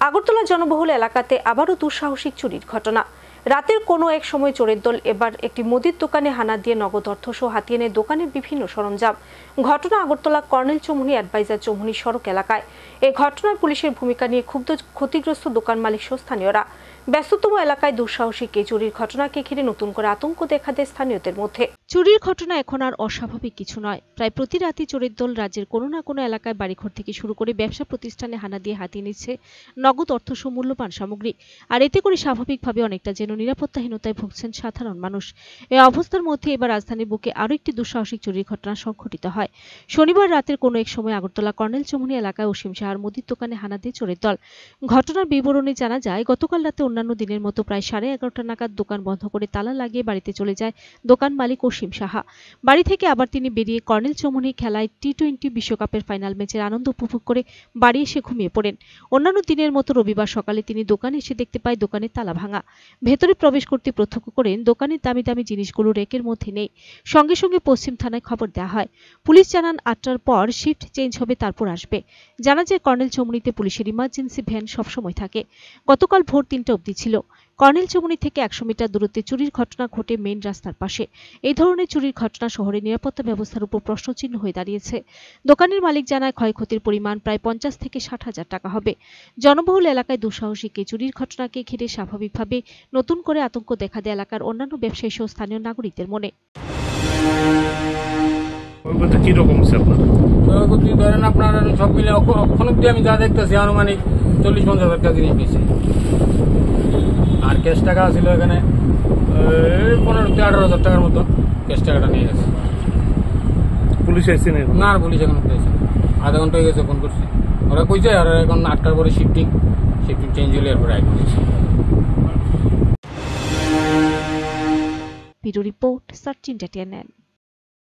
আগরতলা জনবহুল এলাকাতে আবারও দুঃসাহসিক চুরির ঘটনা। রাতের কোনো এক সময় চোরের দল এবার একটি মুদির দোকানে হানা দিয়ে নগদ অর্থসহ হাতিয়ে নেয় দোকানের বিভিন্ন সরঞ্জাম। ঘটনা আগরতলা কর্নেল চৌমুহনী অ্যাডভাইজার চৌমুহনী সড়ক এলাকায়। এই ঘটনায় পুলিশের ভূমিকা নিয়ে ক্ষুব্ধ ক্ষতিগ্রস্ত দোকান মালিক সহ স্থানীয়রা। ব্যস্ততম এলাকায় দুঃসাহসিক এই চুরির ঘটনাকে ঘিরে নতুন করে আতঙ্ক দেখা দেয় স্থানীয়দের মধ্যে। চুরির ঘটনা এখন আর অস্বাভাবিক কিছু নয়। প্রায় প্রতি রাতই চোরের দল রাজ্যের কোনো না কোনো এলাকায় বাড়িঘর থেকে শুরু করে ব্যবসা প্রতিষ্ঠানে হানা দিয়ে হাতিয়ে নিচ্ছে নগদ অর্থসহ মূল্যবান সামগ্রী। আর এতে করে স্বাভাবিকভাবে অনেকটা যেন নিরাপত্তাহীনতায় ভুগছেন সাধারণ মানুষ। এই অবস্থার মধ্যে এবার রাজধানীর বুকে আরও একটি দুঃসাহসিক চুরির ঘটনা সংঘটিত হয়। শনিবার রাতের কোনো এক সময় আগরতলা কর্নেল চৌমুহনী এলাকায় অসীম সাহার মুদির দোকানে হানা দিয়ে চোরের দল। ঘটনার বিবরণে জানা যায়, গতকাল রাতে অন্যান্য দিনের মতো প্রায় 11:30 নাগাদ দোকান বন্ধ করে তালা লাগিয়ে বাড়িতে চলে যায় দোকান মালিক অসীম সাহা। বাড়ি থেকে আবার তিনি বেরিয়ে কর্নেল চৌমুহনী খেলায় টি-20 বিশ্বকাপের ফাইনাল ম্যাচের আনন্দ উপভোগ করে বাড়ি এসে ঘুমিয়ে পড়েন। অন্যান্য দিনের মতো রবিবার সকালে তিনি দোকানে এসে দেখতে পায় দোকানের তালা ভাঙা। ভেতরে প্রবেশ করতে প্রত্যক্ষ করেন দোকানের দামি দামি জিনিসগুলো রেকের মধ্যে নেই। সঙ্গে সঙ্গে পশ্চিম থানায় খবর দেওয়া হয়। পুলিশ জানান 8টার পর শিফট চেঞ্জ হবে, তারপর আসবে। জানা যায় কর্নেল চৌমুহনীতে পুলিশের ইমার্জেন্সি ভ্যান সবসময় থাকে। গতকাল ভোর 3টা অবধি ছিল। কর্নেল চৌমুহনী থেকে 100 মিটার দূরত্বে চুরির ঘটনা ঘটে মেইন রাস্তার পাশে। এই ধরনের চুরির ঘটনা শহরের নিরাপত্তা ব্যবস্থার উপর প্রশ্নচিহ্ন হয়ে দাঁড়িয়েছে। দোকানের মালিক জানায়, ক্ষয়ক্ষতির পরিমাণ প্রায় 50 থেকে 60,000 টাকা হবে। জনবহুল এলাকায় দুঃসাহসিক এই চুরির ঘটনাকে ঘিরে স্বাভাবিকভাবে নতুন করে আতঙ্ক দেখা দেয় এলাকার অন্যান্য ব্যবসায়ী সহ স্থানীয় নাগরিকদের মনে। ধরেন আপনার সব মিলে এখন অব্দি আমি যা দেখতেছি আনুমানিক 40-50 হাজার টাকা জিনিস নিয়েছে। আর ক্যাশ টাকা ছিল এখানে 15-18 হাজার টাকার মতো ক্যাশ টাকাটা নিয়ে গেছে। পুলিশ আসছে না, পুলিশ এখন পেয়েছে, আধা ঘন্টা হয়ে গেছে, ফোন করছি। ওরা কইছে আর এখন 8টার পরে শিফটিং চেঞ্জ হলে এরপরে আইবে। Bureau report, search entertainment.